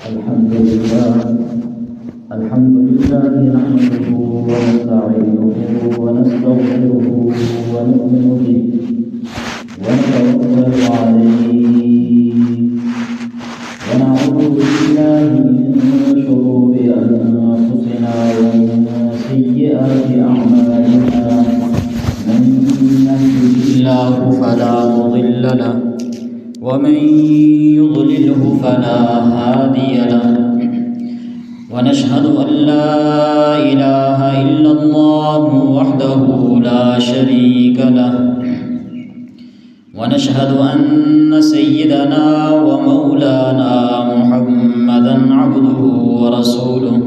الحمد لله نحمده ونستعينه ونستغفره ونؤمن به ونتوكل عليه ونعوذ بالله من شرور أنفسنا ومن سيئات أعمالنا من يهده الله فلا مضل له ومن يضلله فلا هادي له ونشهد أن لا إله إلا الله وحده لا شريك له ونشهد أن سيدنا ومولانا محمدا عبده ورسوله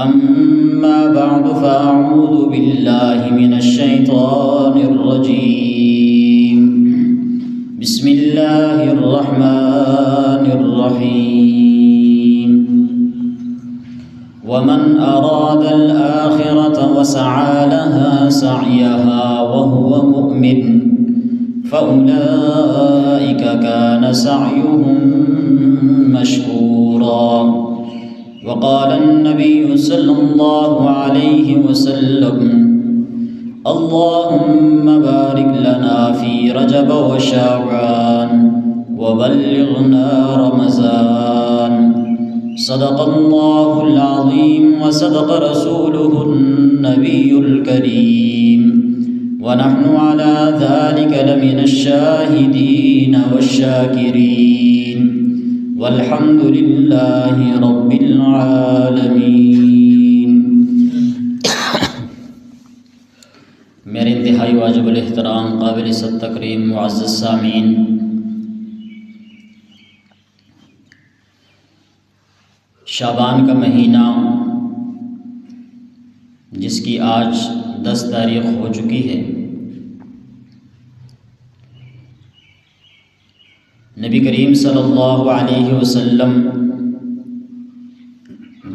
أما بعد فأعوذ بالله من الشيطان الرجيم بسم الله الرحمن الرحيم ومن أراد الآخرة وسعى لها سعيها وهو مؤمن فأولئك كان سعيهم مشكورا وقال النبي صلى الله عليه وسلم اللهم بارك لنا في رجب وشعبان وبلغنا رمضان صدق الله العظيم وصدق رسوله النبي الكريم ونحن على ذلك لمن الشاهدين والشاكرين والحمد لله رب العالمين. میرے انتہائی واجب الاحترام قابل عزت تکریم معزز سامعین، شعبان کا مہینہ جس کی آج 10 تاریخ ہو چکی ہے، نبی کریم صلی اللہ علیہ وسلم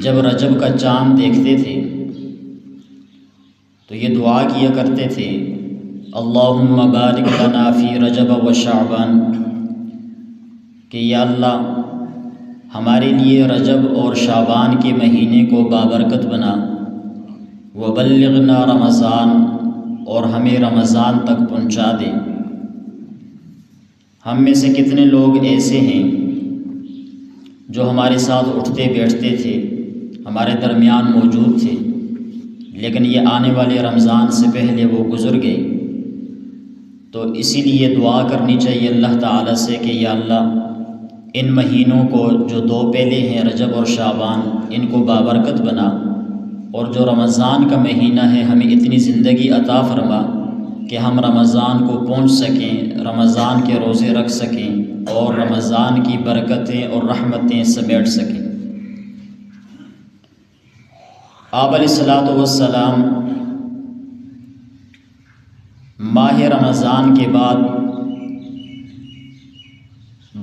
جب رجب کا چاند دیکھتے تھے تو یہ دعا کیا کرتے تھے اللہم بارک لنا فی رجب و شعبان، کہ یا اللہ ہمارے لیے رجب اور شعبان کے مہینے کو بابرکت بنا، وبلغنا رمضان، اور ہمیں رمضان تک پہنچا دے۔ ہم میں سے کتنے لوگ ایسے ہیں جو ہمارے ساتھ اٹھتے بیٹھتے تھے، ہمارے درمیان موجود تھے، لیکن یہ آنے والے رمضان سے پہلے وہ گزر گئے۔ تو اسی لیے دعا کرنی چاہیے اللہ تعالیٰ سے کہ یا اللہ ان مہینوں کو جو 2 پہلے ہیں رجب اور شعبان، ان کو بابرکت بنا، اور جو رمضان کا مہینہ ہے ہمیں اتنی زندگی عطا فرما کہ ہم رمضان کو پہنچ سکیں، رمضان کے روزے رکھ سکیں اور رمضان کی برکتیں اور رحمتیں سمیٹ سکیں۔ آپ علیہ السلام ماہ رمضان کے بعد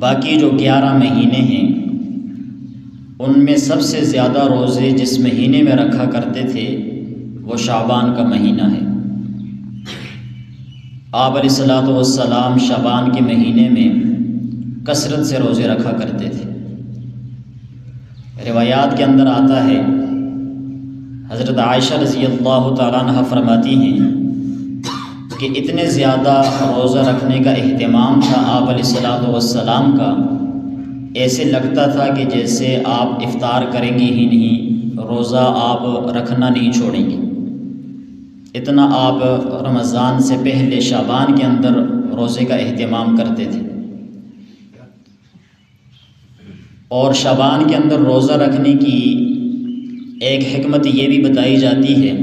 باقی جو 11 مہینے ہیں ان میں سب سے زیادہ روزے جس مہینے میں رکھا کرتے تھے وہ شعبان کا مہینہ ہے۔ آپ علیہ السلام شعبان کے مہینے میں کثرت سے روزے رکھا کرتے تھے۔ روایات کے اندر آتا ہے، حضرت عائشہ رضی اللہ تعالیٰ عنہ فرماتی ہیں کہ اتنے زیادہ روزہ رکھنے کا اہتمام تھا آپ علیہ السلام کا، ایسے لگتا تھا کہ جیسے آپ افطار کریں گے ہی نہیں، روزہ آپ رکھنا نہیں چھوڑیں گے، اتنا آپ رمضان سے پہلے شعبان کے اندر روزے کا اہتمام کرتے تھے۔ اور شعبان کے اندر روزہ رکھنے کی ایک حکمت یہ بھی بتائی جاتی ہے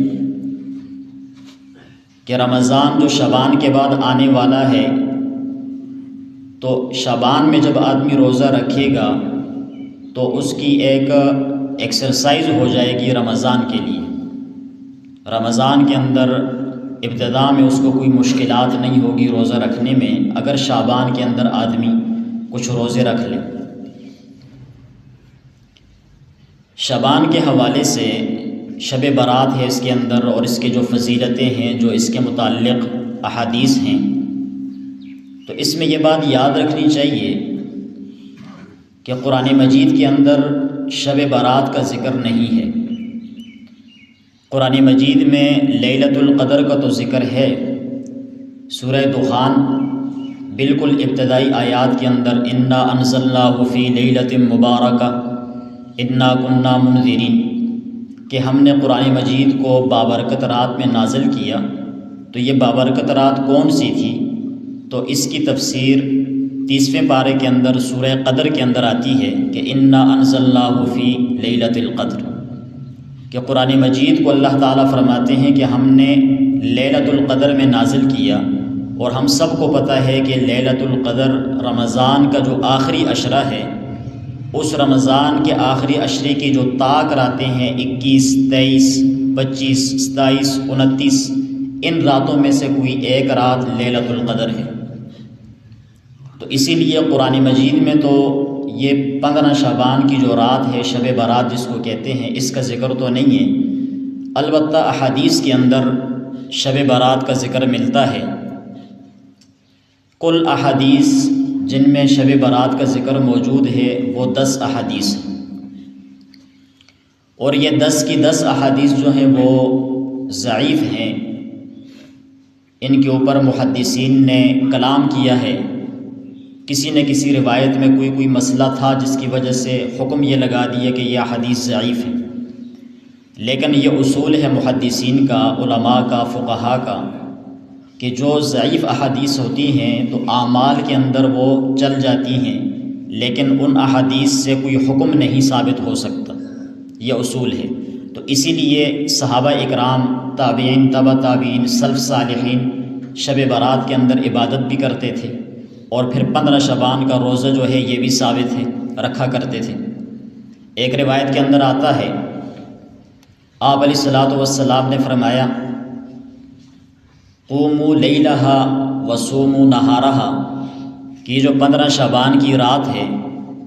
کہ رمضان جو شعبان کے بعد آنے والا ہے، تو شعبان میں جب آدمی روزہ رکھے گا تو اس کی ایک ایکسرسائز ہو جائے گی رمضان کے لیے۔ رمضان کے اندر ابتدا میں اس کو کوئی مشکلات نہیں ہوگی روزہ رکھنے میں، اگر شعبان کے اندر آدمی کچھ روزے رکھ لے۔ شعبان کے حوالے سے شب برات ہے اس کے اندر، اور اس کے جو فضیلتیں ہیں، جو اس کے متعلق احادیث ہیں، تو اس میں یہ بات یاد رکھنی چاہیے کہ قرآن مجید کے اندر شب برات کا ذکر نہیں ہے۔ قرآن مجید میں لیلۃ القدر کا تو ذکر ہے، سورہ دخان بالکل ابتدائی آیات کے اندر انا انزلناہ فی لیلۃ مبارکہ انا کنا منذرین، کہ ہم نے قرآن مجید کو بابرکت رات میں نازل کیا۔ تو یہ بابرکت رات کون سی تھی؟ تو اس کی تفسیر 30ویں پارے کے اندر سورہ قدر کے اندر آتی ہے کہ انا انزلناہ فی لیلۃ القدر، کہ قرآن مجید کو اللہ تعالیٰ فرماتے ہیں کہ ہم نے لیلۃ القدر میں نازل کیا، اور ہم سب کو پتہ ہے کہ لیلۃ القدر رمضان کا جو آخری عشرہ ہے، اس رمضان کے آخری عشرے کی جو طاق راتیں ہیں 21، 23، 25، 27، 29، ان راتوں میں سے کوئی ایک رات لیلۃ القدر ہے۔ تو اسی لیے قرآن مجید میں تو یہ 15 شعبان کی جو رات ہے، شب برات جس کو کہتے ہیں، اس کا ذکر تو نہیں ہے، البتہ احادیث کے اندر شب برات کا ذکر ملتا ہے۔ کل احادیث جن میں شب برات کا ذکر موجود ہے وہ 10 احادیث ہیں، اور یہ 10 کی 10 احادیث جو ہیں وہ ضعیف ہیں، ان کے اوپر محدثین نے کلام کیا ہے۔ کسی نہ کسی روایت میں کوئی مسئلہ تھا جس کی وجہ سے حکم یہ لگا دیا کہ یہ احادیث ضعیف ہیں، لیکن یہ اصول ہے محدثین کا، علماء کا، فقہاء کا، کہ جو ضعیف احادیث ہوتی ہیں تو اعمال کے اندر وہ چل جاتی ہیں، لیکن ان احادیث سے کوئی حکم نہیں ثابت ہو سکتا، یہ اصول ہے۔ تو اسی لیے صحابہ اکرام، تابعین، تبع تابعین، سلف صالحین شب برات کے اندر عبادت بھی کرتے تھے، اور پھر 15 شعبان کا روزہ جو ہے یہ بھی ثابت ہے، رکھا کرتے تھے۔ ایک روایت کے اندر آتا ہے آپ علیہ الصلوۃ والسلام نے فرمایا قوموا لیلہا وصوموا نہارہا، کہ جو 15 شعبان کی رات ہے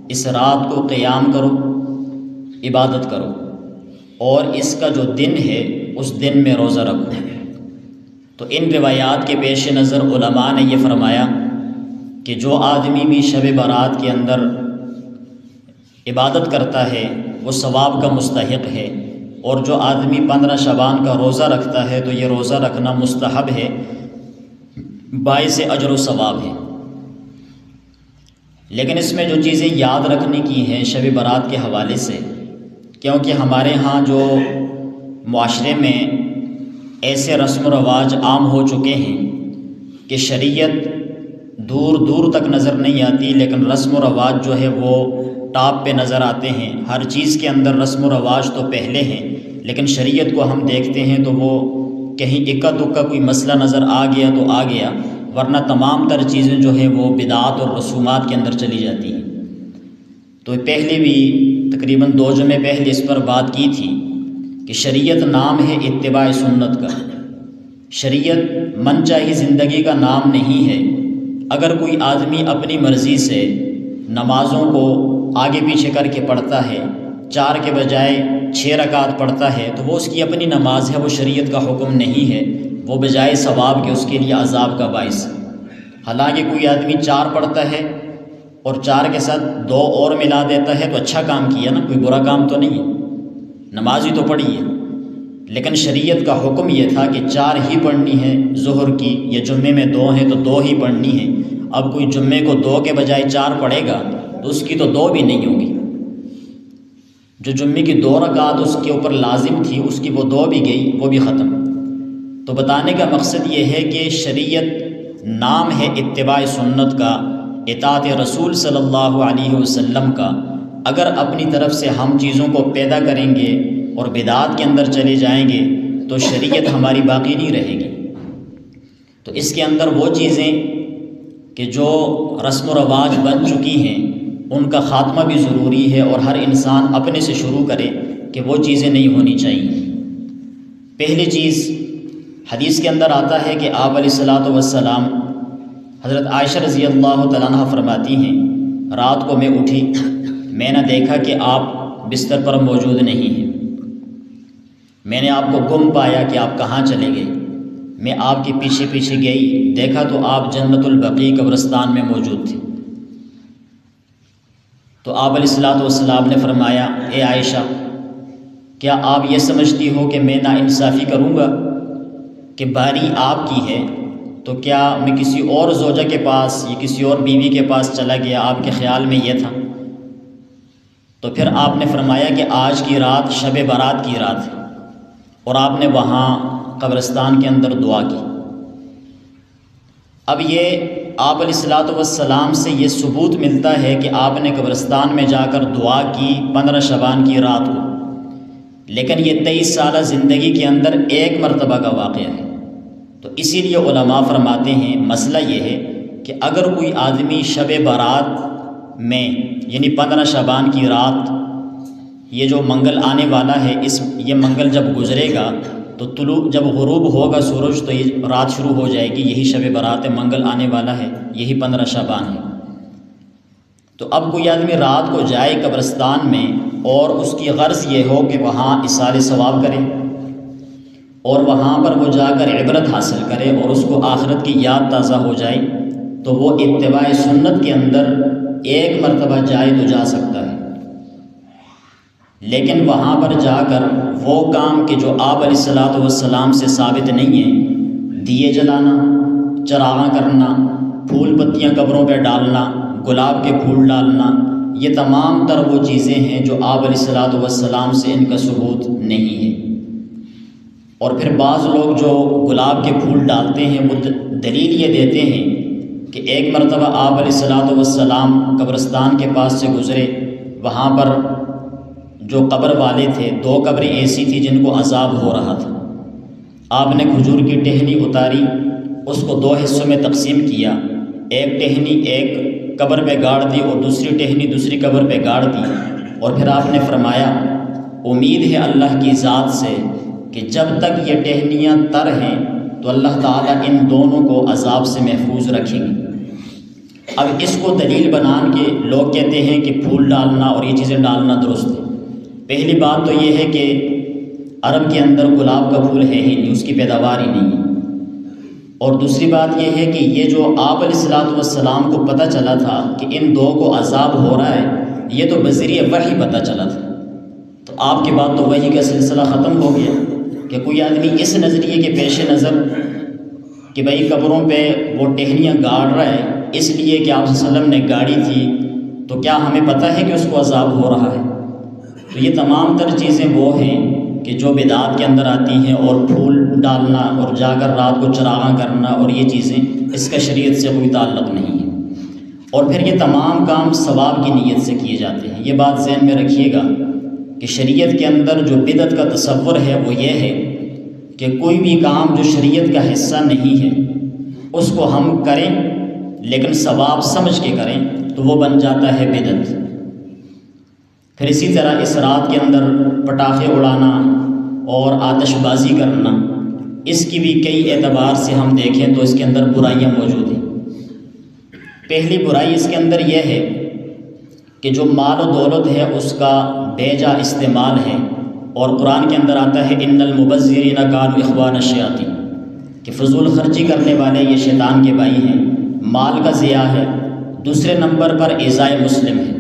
اس رات کو قیام کرو، عبادت کرو، اور اس کا جو دن ہے اس دن میں روزہ رکھو۔ تو ان روایات کے پیش نظر علماء نے یہ فرمایا کہ جو آدمی بھی شب برات کے اندر عبادت کرتا ہے وہ ثواب کا مستحق ہے، اور جو آدمی 15 شعبان کا روزہ رکھتا ہے تو یہ روزہ رکھنا مستحب ہے، باعث اجر و ثواب ہے۔ لیکن اس میں جو چیزیں یاد رکھنے کی ہیں شب برات کے حوالے سے، کیونکہ ہمارے ہاں جو معاشرے میں ایسے رسم و رواج عام ہو چکے ہیں کہ شریعت دور دور تک نظر نہیں آتی، لیکن رسم و رواج جو ہے وہ ٹاپ پہ نظر آتے ہیں۔ ہر چیز کے اندر رسم و رواج تو پہلے ہیں، لیکن شریعت کو ہم دیکھتے ہیں تو وہ کہیں اکا دکا کوئی مسئلہ نظر آ گیا تو آ گیا، ورنہ تمام تر چیزیں جو ہیں وہ بدعات اور رسومات کے اندر چلی جاتی ہیں۔ تو پہلے بھی تقریباً 2 جمعے پہلے اس پر بات کی تھی کہ شریعت نام ہے اتباع سنت کا، شریعت من چاہی زندگی کا نام نہیں ہے۔ اگر کوئی آدمی اپنی مرضی سے نمازوں کو آگے پیچھے کر کے پڑھتا ہے، 4 کے بجائے 6 رکعت پڑھتا ہے، تو وہ اس کی اپنی نماز ہے، وہ شریعت کا حکم نہیں ہے، وہ بجائے ثواب کے اس کے لیے عذاب کا باعث ہے۔ حالانکہ کوئی آدمی 4 پڑھتا ہے اور 4 کے ساتھ 2 اور ملا دیتا ہے تو اچھا کام کیا نا، کوئی برا کام تو نہیں ہے، نماز ہی تو پڑھی ہے۔ لیکن شریعت کا حکم یہ تھا کہ 4 ہی پڑھنی ہے ظہر کی، یا جمعے میں 2 ہیں تو 2 ہی پڑھنی ہے۔ اب کوئی جمعے کو 2 کے بجائے 4 پڑھے گا تو اس کی تو 2 بھی نہیں ہوگی، جو جمعے کی 2 رکعت اس کے اوپر لازم تھی اس کی وہ 2 بھی گئی، وہ بھی ختم۔ تو بتانے کا مقصد یہ ہے کہ شریعت نام ہے اتباع سنت کا، اطاعت رسول صلی اللہ علیہ وسلم کا۔ اگر اپنی طرف سے ہم چیزوں کو پیدا کریں گے اور بدعات کے اندر چلے جائیں گے تو شریعت ہماری باقی نہیں رہے گی۔ تو اس کے اندر وہ چیزیں کہ جو رسم و رواج بن چکی ہیں ان کا خاتمہ بھی ضروری ہے، اور ہر انسان اپنے سے شروع کرے کہ وہ چیزیں نہیں ہونی چاہیے۔ پہلی چیز حدیث کے اندر آتا ہے کہ آپ علیہ الصلوۃ والسلام، حضرت عائشہ رضی اللہ تعالیٰ عنہ فرماتی ہیں رات کو میں اٹھی، میں نے دیکھا کہ آپ بستر پر موجود نہیں ہیں، میں نے آپ کو گم پایا کہ آپ کہاں چلے گئے، میں آپ کے پیچھے پیچھے گئی، دیکھا تو آپ جنت البقیع قبرستان میں موجود تھے۔ تو آپ علیہ الصلوۃ والسلام نے فرمایا، اے عائشہ، کیا آپ یہ سمجھتی ہو کہ میں ناانصافی کروں گا کہ باری آپ کی ہے تو کیا میں کسی اور زوجہ کے پاس یا کسی اور بیوی کے پاس چلا گیا؟ آپ کے خیال میں یہ تھا؟ تو پھر آپ نے فرمایا کہ آج کی رات شب برات کی رات ہے، اور آپ نے وہاں قبرستان کے اندر دعا کی۔ اب یہ آپ علیہ الصلوۃ والسلام سے یہ ثبوت ملتا ہے کہ آپ نے قبرستان میں جا کر دعا کی 15 شعبان کی رات کو، لیکن یہ 23 سالہ زندگی کے اندر ایک مرتبہ کا واقعہ ہے۔ تو اسی لیے علماء فرماتے ہیں مسئلہ یہ ہے کہ اگر کوئی آدمی شب برات میں یعنی 15 شعبان کی رات، یہ جو منگل آنے والا ہے، یہ منگل جب گزرے گا تو طلوع جب غروب ہوگا سورج تو یہ رات شروع ہو جائے گی، یہی شب برات ہے، منگل آنے والا ہے، یہی 15 شعبان ہے۔ تو اب کوئی آدمی رات کو جائے قبرستان میں اور اس کی غرض یہ ہو کہ وہاں ایصال ثواب کرے اور وہاں پر وہ جا کر عبرت حاصل کرے اور اس کو آخرت کی یاد تازہ ہو جائے، تو وہ اتباع سنت کے اندر ایک مرتبہ جائے تو جا سکتا ہے۔ لیکن وہاں پر جا کر وہ کام کہ جو آپ علیہ الصلوۃ والسلام سے ثابت نہیں ہے، دیے جلانا، چراغاں کرنا، پھول پتیاں قبروں پہ ڈالنا، گلاب کے پھول ڈالنا، یہ تمام تر وہ چیزیں ہیں جو آپ علیہ الصلوۃ والسلام سے ان کا ثبوت نہیں ہے۔ اور پھر بعض لوگ جو گلاب کے پھول ڈالتے ہیں وہ دلیل یہ دیتے ہیں کہ ایک مرتبہ آپ علیہ الصلوۃ والسلام قبرستان کے پاس سے گزرے، وہاں پر جو قبر والے تھے، 2 قبریں ایسی تھیں جن کو عذاب ہو رہا تھا، آپ نے کھجور کی ٹہنی اتاری، اس کو 2 حصوں میں تقسیم کیا، ایک ٹہنی ایک قبر پہ گاڑ دی اور دوسری ٹہنی دوسری قبر پہ گاڑ دی، اور پھر آپ نے فرمایا امید ہے اللہ کی ذات سے کہ جب تک یہ ٹہنیاں تر ہیں تو اللہ تعالیٰ ان دونوں کو عذاب سے محفوظ رکھیں گے۔ اب اس کو دلیل بنا کے لوگ کہتے ہیں کہ پھول ڈالنا اور یہ چیزیں ڈالنا درست ہے۔ پہلی بات تو یہ ہے کہ عرب کے اندر گلاب کا پھول ہے ہی نہیں، اس کی پیداوار ہی نہیں ہے، اور دوسری بات یہ ہے کہ یہ جو آپ علیہ الصلوۃ والسلام کو پتہ چلا تھا کہ ان 2 کو عذاب ہو رہا ہے، یہ تو بذریعہ وحی پتہ چلا تھا، تو آپ کے بعد تو وحی کا سلسلہ ختم ہو گیا کہ کوئی آدمی اس نظریے کے پیش نظر کہ بھائی قبروں پہ وہ ٹہنیاں گاڑ رہا ہے اس لیے کہ آپ صلی اللہ علیہ وسلم نے گاڑی تھی تو کیا ہمیں پتہ ہے کہ اس کو عذاب ہو رہا ہے؟ تو یہ تمام تر چیزیں وہ ہیں کہ جو بدعات کے اندر آتی ہیں، اور پھول ڈالنا اور جا کر رات کو چراغاں کرنا اور یہ چیزیں، اس کا شریعت سے کوئی تعلق نہیں ہے۔ اور پھر یہ تمام کام ثواب کی نیت سے کیے جاتے ہیں۔ یہ بات ذہن میں رکھیے گا کہ شریعت کے اندر جو بدعت کا تصور ہے وہ یہ ہے کہ کوئی بھی کام جو شریعت کا حصہ نہیں ہے اس کو ہم کریں لیکن ثواب سمجھ کے کریں تو وہ بن جاتا ہے بدعت۔ پھر اسی طرح اس رات کے اندر پٹاخے اڑانا اور آتش بازی کرنا، اس کی بھی کئی اعتبار سے ہم دیکھیں تو اس کے اندر برائیاں موجود ہیں۔ پہلی برائی اس کے اندر یہ ہے کہ جو مال و دولت ہے اس کا بے جا استعمال ہے، اور قرآن کے اندر آتا ہے ان المبذرین کانوا اخوان الشیاطین، کہ فضول خرچی کرنے والے یہ شیطان کے بھائی ہیں، مال کا ضیاع ہے۔ دوسرے نمبر پر ایذائے مسلم ہے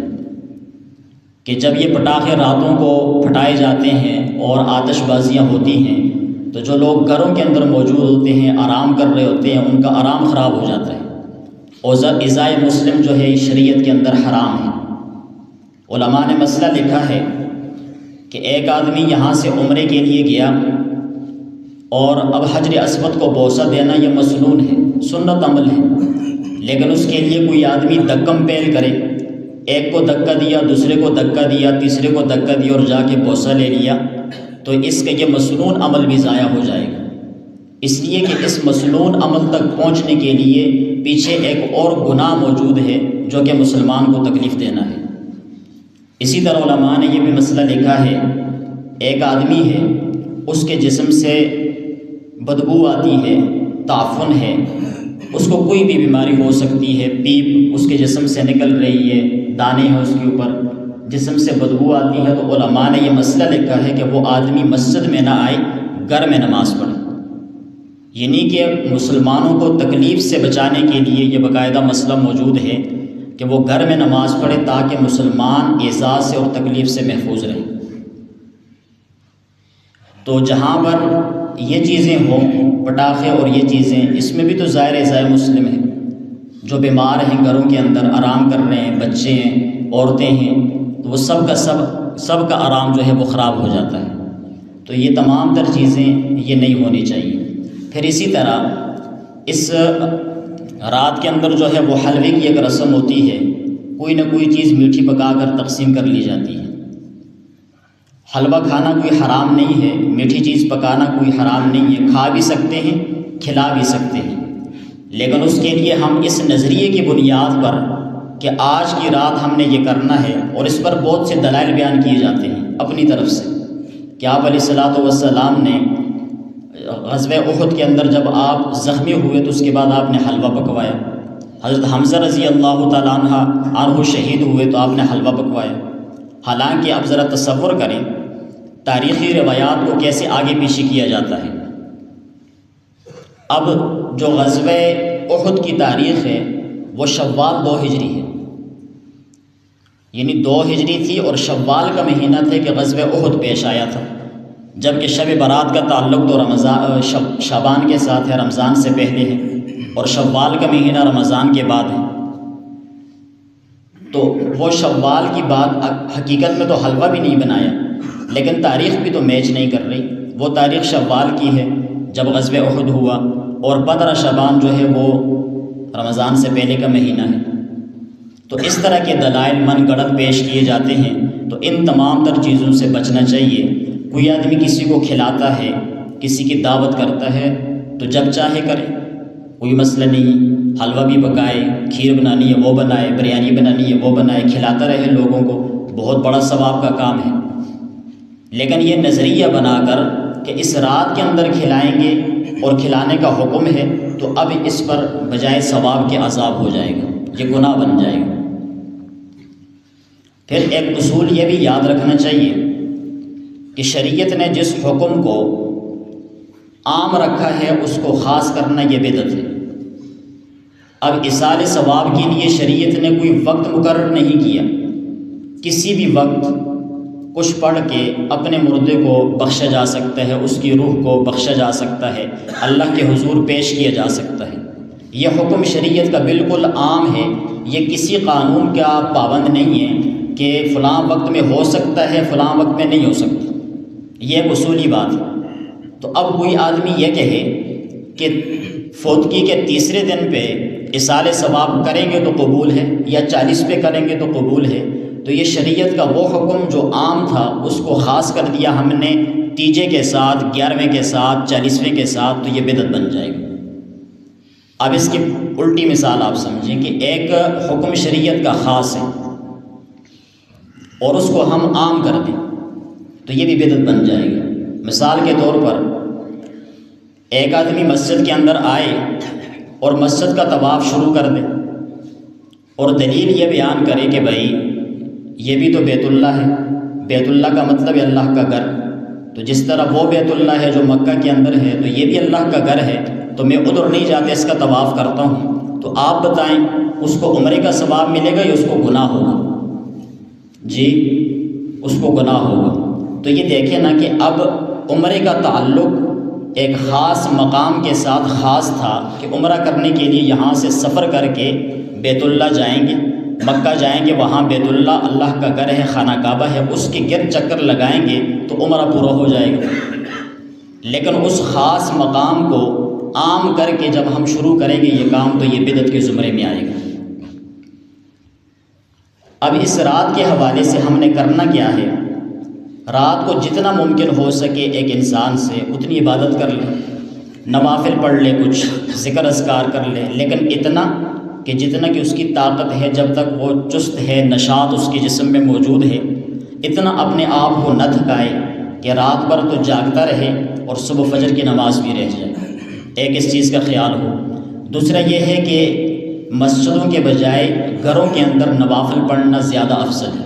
کہ جب یہ پٹاخے راتوں کو پھٹائے جاتے ہیں اور آتش بازیاں ہوتی ہیں تو جو لوگ گھروں کے اندر موجود ہوتے ہیں، آرام کر رہے ہوتے ہیں، ان کا آرام خراب ہو جاتا ہے، اور ایذائے مسلم جو ہے شریعت کے اندر حرام ہے۔ علماء نے مسئلہ لکھا ہے کہ ایک آدمی یہاں سے عمرے کے لیے گیا اور اب حجر اسود کو بوسہ دینا یہ مسنون ہے، سنت عمل ہے، لیکن اس کے لیے کوئی آدمی دکم پیل کرے، ایک کو دھکا دیا، دوسرے کو دھکا دیا، تیسرے کو دھکا دیا اور جا کے بوسہ لے لیا، تو اس کا یہ مسنون عمل بھی ضائع ہو جائے گا، اس لیے کہ اس مسنون عمل تک پہنچنے کے لیے پیچھے ایک اور گناہ موجود ہے جو کہ مسلمان کو تکلیف دینا ہے۔ اسی طرح علماء نے یہ بھی مسئلہ لکھا ہے، ایک آدمی ہے، اس کے جسم سے بدبو آتی ہے، تعفن ہے، اس کو کوئی بھی بیماری ہو سکتی ہے، پیپ اس کے جسم سے نکل رہی ہے، دانے ہیں اس کے اوپر، جسم سے بدبو آتی ہے، تو علماء نے یہ مسئلہ لکھا ہے کہ وہ آدمی مسجد میں نہ آئے، گھر میں نماز پڑھے، یعنی کہ مسلمانوں کو تکلیف سے بچانے کے لیے یہ باقاعدہ مسئلہ موجود ہے کہ وہ گھر میں نماز پڑھے تاکہ مسلمان ایذا سے اور تکلیف سے محفوظ رہیں۔ تو جہاں پر یہ چیزیں ہوں، پٹاخے اور یہ چیزیں، اس میں بھی تو ظاہر ایذائے مسلم ہے۔ جو بیمار ہیں گھروں کے اندر آرام کر رہے ہیں، بچے ہیں، عورتیں ہیں، تو وہ سب کا آرام جو ہے وہ خراب ہو جاتا ہے۔ تو یہ تمام تر چیزیں یہ نہیں ہونی چاہیے۔ پھر اسی طرح اس رات کے اندر جو ہے وہ حلوے کی ایک رسم ہوتی ہے، کوئی نہ کوئی چیز میٹھی پکا کر تقسیم کر لی جاتی ہے۔ حلوہ کھانا کوئی حرام نہیں ہے، میٹھی چیز پکانا کوئی حرام نہیں ہے، کھا بھی سکتے ہیں، کھلا بھی سکتے ہیں، لیکن اس کے لیے ہم اس نظریے کی بنیاد پر کہ آج کی رات ہم نے یہ کرنا ہے، اور اس پر بہت سے دلائل بیان کیے جاتے ہیں اپنی طرف سے کہ آپ علیہ الصلوۃ والسلام نے غزوہ احد کے اندر جب آپ زخمی ہوئے تو اس کے بعد آپ نے حلوہ پکوایا۔ حضرت حمزہ رضی اللہ تعالیٰ عنہ شہید ہوئے تو آپ نے حلوہ پکوایا۔ حالانکہ اب ذرا تصور کریں تاریخی روایات کو کیسے آگے پیچھے کیا جاتا ہے۔ اب جو غزوہ احد کی تاریخ ہے وہ شوال 2 ہجری ہے، یعنی 2 ہجری تھی اور شوال کا مہینہ تھے کہ غزوہ احد پیش آیا تھا، جبکہ شب برات کا تعلق تو رمضان شعبان کے ساتھ ہے، رمضان سے پہلے ہے، اور شوال کا مہینہ رمضان کے بعد ہے۔ تو وہ شوال کی بات حقیقت میں تو حلوہ بھی نہیں بنایا، لیکن تاریخ بھی تو میچ نہیں کر رہی۔ وہ تاریخ شوال کی ہے جب غزوہ احد ہوا، اور 15 شعبان جو ہے وہ رمضان سے پہلے کا مہینہ ہے۔ تو اس طرح کے دلائل من گڑت پیش کیے جاتے ہیں، تو ان تمام تر چیزوں سے بچنا چاہیے۔ کوئی آدمی کسی کو کھلاتا ہے، کسی کی دعوت کرتا ہے تو جب چاہے کرے، کوئی مسئلہ نہیں، حلوہ بھی پکائے، کھیر بنانی ہے وہ بنائے، بریانی بنانی ہے وہ بنائے، کھلاتا رہے لوگوں کو، بہت بڑا ثواب کا کام ہے۔ لیکن یہ نظریہ بنا کر کہ اس رات کے اندر کھلائیں گے اور کھلانے کا حکم ہے، تو اب اس پر بجائے ثواب کے عذاب ہو جائے گا، یہ گناہ بن جائے گا۔ پھر ایک اصول یہ بھی یاد رکھنا چاہیے کہ شریعت نے جس حکم کو عام رکھا ہے اس کو خاص کرنا یہ بدعت ہے۔ اب ایصال ثواب کے لیے شریعت نے کوئی وقت مقرر نہیں کیا، کسی بھی وقت کچھ پڑھ کے اپنے مردے کو بخشا جا سکتا ہے، اس کی روح کو بخشا جا سکتا ہے، اللہ کے حضور پیش کیا جا سکتا ہے۔ یہ حکم شریعت کا بالکل عام ہے، یہ کسی قانون کا پابند نہیں ہے کہ فلاں وقت میں ہو سکتا ہے فلاں وقت میں نہیں ہو سکتا، یہ ایک اصولی بات ہے۔ تو اب کوئی آدمی یہ کہے کہ فوتگی کے تیسرے دن پہ ایصال ثواب کریں گے تو قبول ہے، یا 40 پہ کریں گے تو قبول ہے، تو یہ شریعت کا وہ حکم جو عام تھا اس کو خاص کر دیا ہم نے تیجے کے ساتھ، 11ویں کے ساتھ، 40ویں کے ساتھ، تو یہ بدعت بن جائے گا۔ اب اس کی الٹی مثال آپ سمجھیں کہ ایک حکم شریعت کا خاص ہے اور اس کو ہم عام کر دیں تو یہ بھی بدعت بن جائے گا۔ مثال کے طور پر ایک آدمی مسجد کے اندر آئے اور مسجد کا طواف شروع کر دے اور دلیل یہ بیان کرے کہ بھائی یہ بھی تو بیت اللہ ہے، بیت اللہ کا مطلب ہے اللہ کا گھر، تو جس طرح وہ بیت اللہ ہے جو مکہ کے اندر ہے تو یہ بھی اللہ کا گھر ہے، تو میں ادھر نہیں جاتے اس کا طواف کرتا ہوں، تو آپ بتائیں اس کو عمرے کا ثواب ملے گا یا اس کو گناہ ہوگا؟ جی اس کو گناہ ہوگا۔ تو یہ دیکھیں نا کہ اب عمرے کا تعلق ایک خاص مقام کے ساتھ خاص تھا کہ عمرہ کرنے کے لیے یہاں سے سفر کر کے بیت اللہ جائیں گے، مکہ جائیں گے، وہاں بیت اللہ اللہ کا گھر ہے، خانہ کعبہ ہے، اس کے گرد چکر لگائیں گے تو عمرہ پورا ہو جائے گا۔ لیکن اس خاص مقام کو عام کر کے جب ہم شروع کریں گے یہ کام تو یہ بدعت کے زمرے میں آئے گا۔ اب اس رات کے حوالے سے ہم نے کرنا کیا ہے؟ رات کو جتنا ممکن ہو سکے ایک انسان سے اتنی عبادت کر لے، نوافل پڑھ لے، کچھ ذکر اذکار کر لے، لیکن اتنا کہ جتنا کہ اس کی طاقت ہے، جب تک وہ چست ہے، نشاط اس کے جسم میں موجود ہے، اتنا اپنے آپ کو نہ تھکائے کہ رات بھر تو جاگتا رہے اور صبح فجر کی نماز بھی رہ جائے۔ ایک اس چیز کا خیال ہو۔ دوسرا یہ ہے کہ مسجدوں کے بجائے گھروں کے اندر نوافل پڑھنا زیادہ افضل ہے۔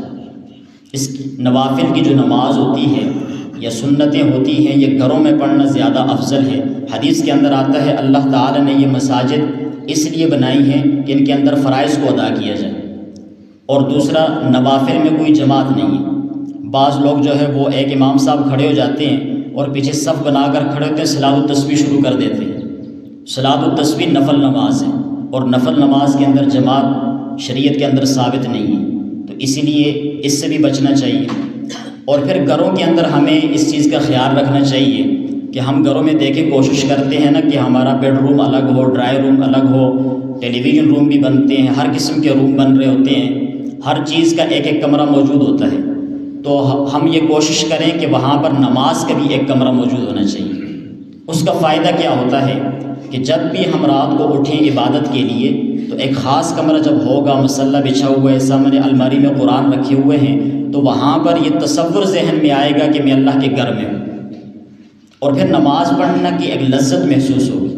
اس نوافل کی جو نماز ہوتی ہے یا سنتیں ہوتی ہیں یہ گھروں میں پڑھنا زیادہ افضل ہے۔ حدیث کے اندر آتا ہے اللہ تعالی نے یہ مساجد اس لیے بنائی ہیں کہ ان کے اندر فرائض کو ادا کیا جائے، اور دوسرا نوافل میں کوئی جماعت نہیں ہے۔ بعض لوگ جو ہے وہ ایک امام صاحب کھڑے ہو جاتے ہیں اور پیچھے صف بنا کر کھڑے ہوتے ہیں، صلاۃ التسبیح شروع کر دیتے ہیں۔ صلاۃ التسبیح نفل نماز ہے، اور نفل نماز کے اندر جماعت شریعت کے اندر ثابت نہیں ہے، تو اسی لیے اس سے بھی بچنا چاہیے۔ اور پھر گھروں کے اندر ہمیں اس چیز کا خیال رکھنا چاہیے کہ ہم گھروں میں دیکھیں کوشش کرتے ہیں نا کہ ہمارا بیڈ روم الگ ہو، ڈرائنگ روم الگ ہو، ٹیلی ویژن روم بھی بنتے ہیں، ہر قسم کے روم بن رہے ہوتے ہیں، ہر چیز کا ایک ایک کمرہ موجود ہوتا ہے، تو ہم یہ کوشش کریں کہ وہاں پر نماز کا بھی ایک کمرہ موجود ہونا چاہیے۔ اس کا فائدہ کیا ہوتا ہے کہ جب بھی ہم رات کو اٹھیں عبادت کے لیے تو ایک خاص کمرہ جب ہوگا، مصلی بچھا ہوا ہے، سامنے الماری میں قرآن رکھے ہوئے ہیں، تو وہاں پر یہ تصور ذہن میں آئے گا کہ میں اللہ کے گھر میں ہوں، اور پھر نماز پڑھنے کی ایک لذت محسوس ہوگی۔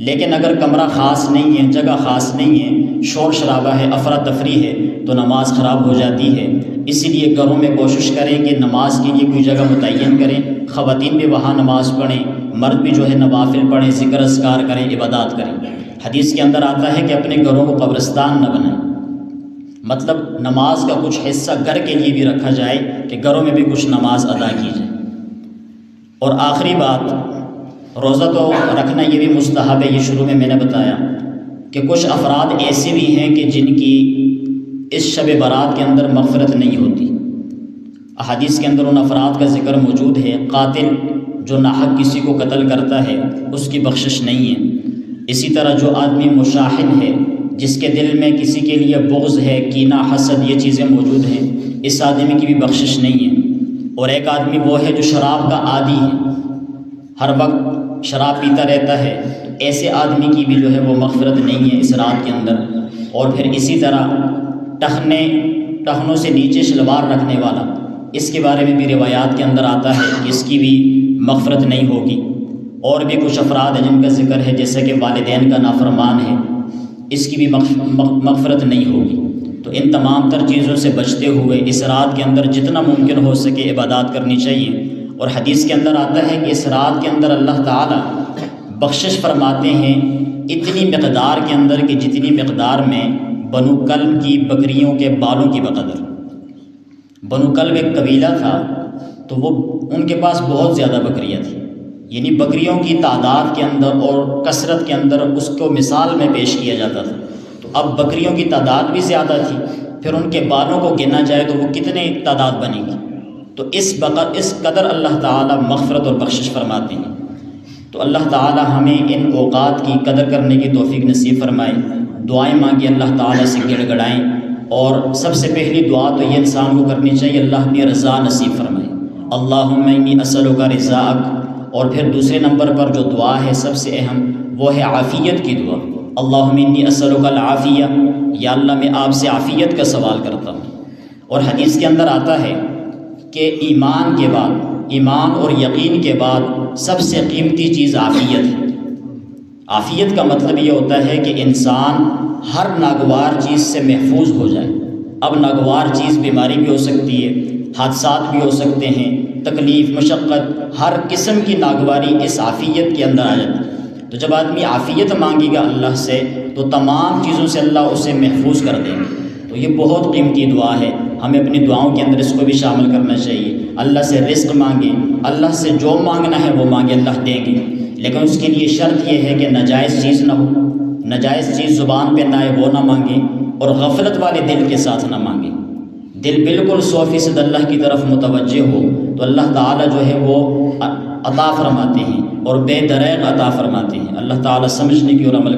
لیکن اگر کمرہ خاص نہیں ہے، جگہ خاص نہیں ہے، شور شرابہ ہے، افراتفری ہے، تو نماز خراب ہو جاتی ہے۔ اسی لیے گھروں میں کوشش کریں کہ نماز کے لیے کوئی جگہ متعین کریں، خواتین بھی وہاں نماز پڑھیں، مرد بھی جو ہے نوافل پڑھیں، ذکر اذکار کریں، عبادات کریں۔ حدیث کے اندر آتا ہے کہ اپنے گھروں کو قبرستان نہ بنائیں، مطلب نماز کا کچھ حصہ گھر کے لیے بھی رکھا جائے کہ گھروں میں بھی کچھ نماز ادا کی جائے۔ اور آخری بات، روزہ تو رکھنا یہ بھی مستحب ہے، یہ شروع میں نے بتایا کہ کچھ افراد ایسے بھی ہیں کہ جن کی اس شب برات کے اندر مغفرت نہیں ہوتی۔ احادیث کے اندر ان افراد کا ذکر موجود ہے، قاتل جو ناحق کسی کو قتل کرتا ہے اس کی بخشش نہیں ہے۔ اسی طرح جو آدمی مشاحن ہے، جس کے دل میں کسی کے لیے بغض ہے، کینہ، حسد، یہ چیزیں موجود ہیں، اس آدمی کی بھی بخشش نہیں ہے۔ اور ایک آدمی وہ ہے جو شراب کا عادی ہے، ہر وقت شراب پیتا رہتا ہے، تو ایسے آدمی کی بھی جو ہے وہ مغفرت نہیں ہے اس رات کے اندر۔ اور پھر اسی طرح ٹخنوں سے نیچے شلوار رکھنے والا، اس کے بارے میں بھی روایات کے اندر آتا ہے کہ اس کی بھی مغفرت نہیں ہوگی۔ اور بھی کچھ افراد ہیں جن کا ذکر ہے، جیسے کہ والدین کا نافرمان ہے، اس کی بھی مغفرت نہیں ہوگی۔ تو ان تمام تر چیزوں سے بچتے ہوئے اس رات کے اندر جتنا ممکن ہو سکے عبادات کرنی چاہیے۔ اور حدیث کے اندر آتا ہے کہ اس رات کے اندر اللہ تعالیٰ بخشش فرماتے ہیں اتنی مقدار کے اندر کہ جتنی مقدار میں بنو کلب کی بکریوں کے بالوں کی بقدر۔ بنو کلب ایک قبیلہ تھا، تو وہ ان کے پاس بہت زیادہ بکریاں تھیں، یعنی بکریوں کی تعداد کے اندر اور کثرت کے اندر اس کو مثال میں پیش کیا جاتا تھا۔ تو اب بکریوں کی تعداد بھی زیادہ تھی، پھر ان کے بالوں کو گنا جائے تو وہ کتنے تعداد بنے گی، تو اس قدر اللہ تعالیٰ مغفرت اور بخشش فرماتے ہیں۔ تو اللہ تعالیٰ ہمیں ان اوقات کی قدر کرنے کی توفیق نصیب فرمائے۔ دعائیں مانگیں اللہ تعالیٰ سے، گڑ گڑائیں، اور سب سے پہلی دعا تو یہ انسان کو کرنی چاہیے اللہ اپنی رضا نصیب فرمائے، اللہم انی اسألک رضاک۔ اور پھر دوسرے نمبر پر جو دعا ہے سب سے اہم، وہ ہے عافیت کی دعا، اللہم انی اسألک العافیہ، یا اللہ میں آپ سے عافیت کا سوال کرتا ہوں۔ اور حدیث کے اندر آتا ہے کہ ایمان کے بعد، ایمان اور یقین کے بعد سب سے قیمتی چیز عافیت ہے۔ عافیت کا مطلب یہ ہوتا ہے کہ انسان ہر ناگوار چیز سے محفوظ ہو جائے۔ اب ناگوار چیز بیماری بھی ہو سکتی ہے، حادثات بھی ہو سکتے ہیں، تکلیف، مشقت، ہر قسم کی ناگواری اس عافیت کے اندر آ جاتی ہے۔ تو جب آدمی عافیت مانگے گا اللہ سے تو تمام چیزوں سے اللہ اسے محفوظ کر دیں گے۔ تو یہ بہت قیمتی دعا ہے، ہمیں اپنی دعاؤں کے اندر اس کو بھی شامل کرنا چاہیے۔ اللہ سے رزق مانگیں، اللہ سے جو مانگنا ہے وہ مانگے، اللہ دیں گے، لیکن اس کے لیے شرط یہ ہے کہ ناجائز چیز نہ ہو، ناجائز چیز زبان پہ نہ آئے وہ نہ مانگیں، اور غفلت والے دل کے ساتھ نہ مانگیں۔ دل بالکل 100% اللہ کی طرف متوجہ ہو تو اللہ تعالیٰ جو ہے وہ عطا فرماتے ہیں، اور بے دریغ عطا فرماتے ہیں۔ اللہ تعالیٰ سمجھنے کی اور عمل